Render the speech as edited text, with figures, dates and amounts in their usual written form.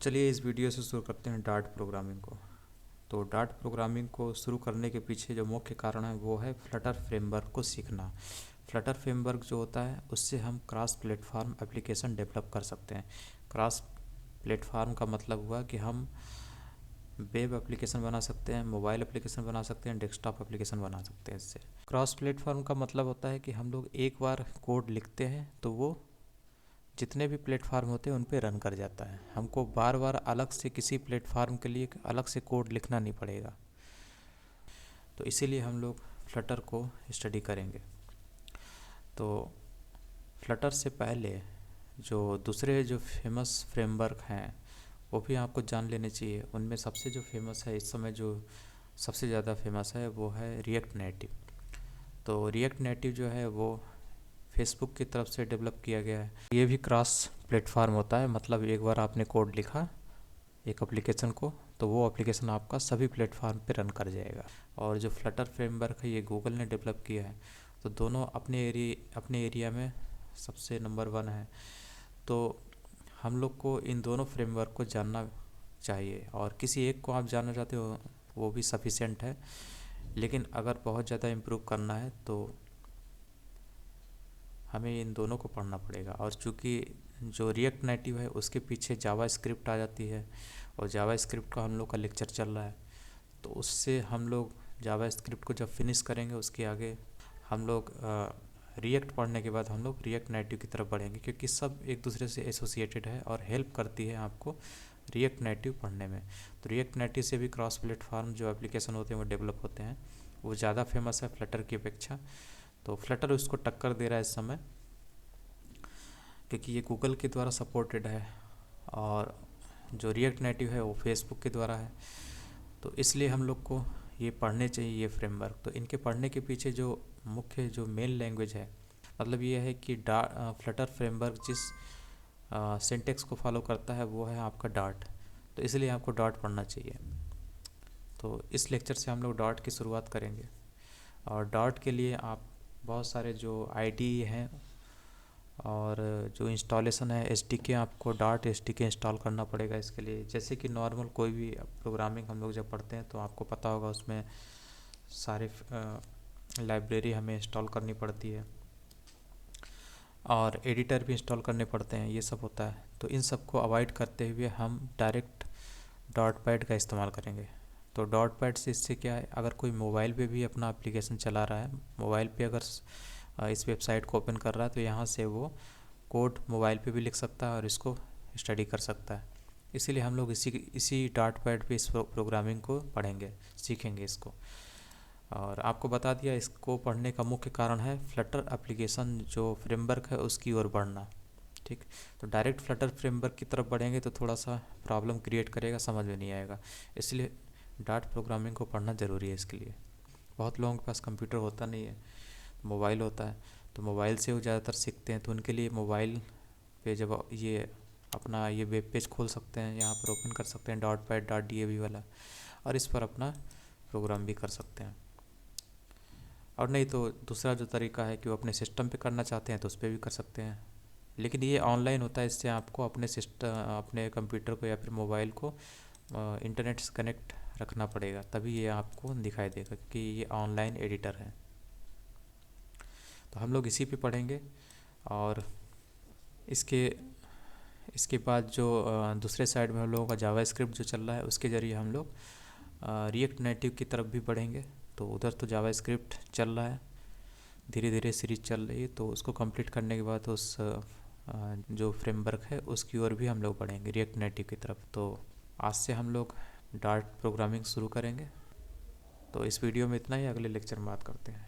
चलिए इस वीडियो से शुरू करते हैं डार्ट प्रोग्रामिंग को। तो डार्ट प्रोग्रामिंग को शुरू करने के पीछे जो मुख्य कारण है वो है फ्लटर फ्रेमवर्क को सीखना। फ्लटर फ्रेमवर्क जो होता है उससे हम क्रॉस प्लेटफॉर्म एप्लीकेशन डेवलप कर सकते हैं। क्रॉस प्लेटफॉर्म का मतलब हुआ कि हम वेब एप्लीकेशन बना सकते हैं, मोबाइल एप्लीकेशन बना सकते हैं, डेस्कटॉप एप्लीकेशन बना सकते हैं। इससे क्रॉस प्लेटफॉर्म का मतलब होता है कि हम लोग एक बार कोड लिखते हैं तो वो जितने भी प्लेटफार्म होते हैं उन पे रन कर जाता है। हमको बार बार अलग से किसी प्लेटफार्म के लिए अलग से कोड लिखना नहीं पड़ेगा। तो इसीलिए हम लोग फ्लटर को स्टडी करेंगे। तो फ्लटर से पहले जो दूसरे जो फेमस फ्रेमवर्क हैं वो भी आपको जान लेने चाहिए। उनमें सबसे जो फेमस है इस समय, जो सबसे ज़्यादा फेमस है वो है रिएक्ट नेटिव। तो रिएक्ट नेटिव जो है वो फेसबुक की तरफ से डेवलप किया गया है। ये भी क्रॉस प्लेटफार्म होता है, मतलब एक बार आपने कोड लिखा एक एप्लीकेशन को तो वो एप्लीकेशन आपका सभी प्लेटफार्म पे रन कर जाएगा। और जो फ्लटर फ्रेमवर्क है ये गूगल ने डेवलप किया है। तो दोनों अपने एरिया में सबसे नंबर 1 है। तो हम लोग को इन दोनों फ्रेमवर्क को जानना चाहिए, और किसी एक को आप जानना चाहते हो वो भी सफिशिएंट है। लेकिन अगर बहुत ज़्यादा इम्प्रूव करना है तो हमें इन दोनों को पढ़ना पड़ेगा। और चूँकि जो रिएक्ट नेटिव है उसके पीछे जावा स्क्रिप्ट आ जाती है, और जावा स्क्रिप्ट का हम लोग का लेक्चर चल रहा है। तो उससे हम लोग जावा स्क्रिप्ट को जब फिनिश करेंगे उसके आगे हम लोग रिएक्ट पढ़ने के बाद हम लोग रिएक्ट नेटिव की तरफ बढ़ेंगे, क्योंकि सब एक दूसरे से एसोसिएटेड है और हेल्प करती है आपको रिएक्ट नेटिव पढ़ने में। तो रिएक्ट नेटिव से भी क्रॉस प्लेटफॉर्म जो एप्लीकेशन होते हैं वो डेवलप होते हैं। वो ज़्यादा फेमस है फ्लटर की अपेक्षा। तो फ्लटर उसको टक्कर दे रहा है इस समय, क्योंकि ये गूगल के द्वारा सपोर्टेड है और जो रिएक्ट नेटिव है वो फेसबुक के द्वारा है। तो इसलिए हम लोग को ये पढ़ने चाहिए ये फ्रेमवर्क। तो इनके पढ़ने के पीछे जो मुख्य जो मेन लैंग्वेज है, मतलब ये है कि फ्लटर फ्रेमवर्क जिस सिंटेक्स को फॉलो करता है वो है आपका डार्ट। तो इसलिए आपको डार्ट पढ़ना चाहिए। तो इस लेक्चर से हम लोग डार्ट की शुरुआत करेंगे। और डार्ट के लिए आप बहुत सारे जो आईडी हैं और जो इंस्टॉलेशन है एसडीके, आपको डार्ट एसडीके इंस्टॉल करना पड़ेगा इसके लिए। जैसे कि नॉर्मल कोई भी प्रोग्रामिंग हम लोग जब पढ़ते हैं तो आपको पता होगा उसमें सारे लाइब्रेरी हमें इंस्टॉल करनी पड़ती है और एडिटर भी इंस्टॉल करने पड़ते हैं, ये सब होता है। तो इन सब को अवॉइड करते हुए हम डायरेक्ट डॉट पैड का इस्तेमाल करेंगे। तो डॉट पैड से इससे क्या है, अगर कोई मोबाइल पे भी अपना एप्लीकेशन चला रहा है, मोबाइल पे अगर इस वेबसाइट को ओपन कर रहा है तो यहाँ से वो कोड मोबाइल पे भी लिख सकता है और इसको स्टडी कर सकता है। इसीलिए हम लोग इसी डॉट पैड पे इस प्रोग्रामिंग को पढ़ेंगे, सीखेंगे इसको। और आपको बता दिया इसको पढ़ने का मुख्य कारण है फ्लटर एप्लीकेशन जो फ्रेमवर्क है उसकी ओर बढ़ना। ठीक, तो डायरेक्ट फ्लटर फ्रेमवर्क की तरफ बढ़ेंगे तो थोड़ा सा प्रॉब्लम क्रिएट करेगा, समझ में नहीं आएगा। इसलिए डार्ट प्रोग्रामिंग को पढ़ना ज़रूरी है। इसके लिए बहुत लोगों के पास कंप्यूटर होता नहीं है, मोबाइल होता है, तो मोबाइल से वो ज़्यादातर सीखते हैं। तो उनके लिए मोबाइल पे जब ये अपना ये वेब पेज खोल सकते हैं, यहाँ पर ओपन कर सकते हैं डॉट पैड डॉट DAV वाला, और इस पर अपना प्रोग्राम भी कर सकते हैं। और नहीं तो दूसरा जो तरीका है कि वो अपने सिस्टम पे करना चाहते हैं तो उस पर भी कर सकते हैं, लेकिन ये ऑनलाइन होता है। इससे आपको अपने अपने कंप्यूटर को या फिर मोबाइल को इंटरनेट से कनेक्ट रखना पड़ेगा, तभी ये आपको दिखाई देगा कि ये ऑनलाइन एडिटर है। तो हम लोग इसी पे पढ़ेंगे। और इसके इसके बाद जो दूसरे साइड में हम लोगों का जावा स्क्रिप्ट जो चल रहा है उसके ज़रिए हम लोग रिएक्ट नेटिव की तरफ भी बढ़ेंगे। तो उधर तो जावा स्क्रिप्ट चल रहा है, धीरे धीरे सीरीज चल रही है, तो उसको कंप्लीट करने के बाद उस जो फ्रेमवर्क है उसकी ओर भी हम लोग बढ़ेंगे रिएक्ट नेटिव की तरफ। तो आज से हम लोग डार्ट प्रोग्रामिंग शुरू करेंगे। तो इस वीडियो में इतना ही, अगले लेक्चर में बात करते हैं।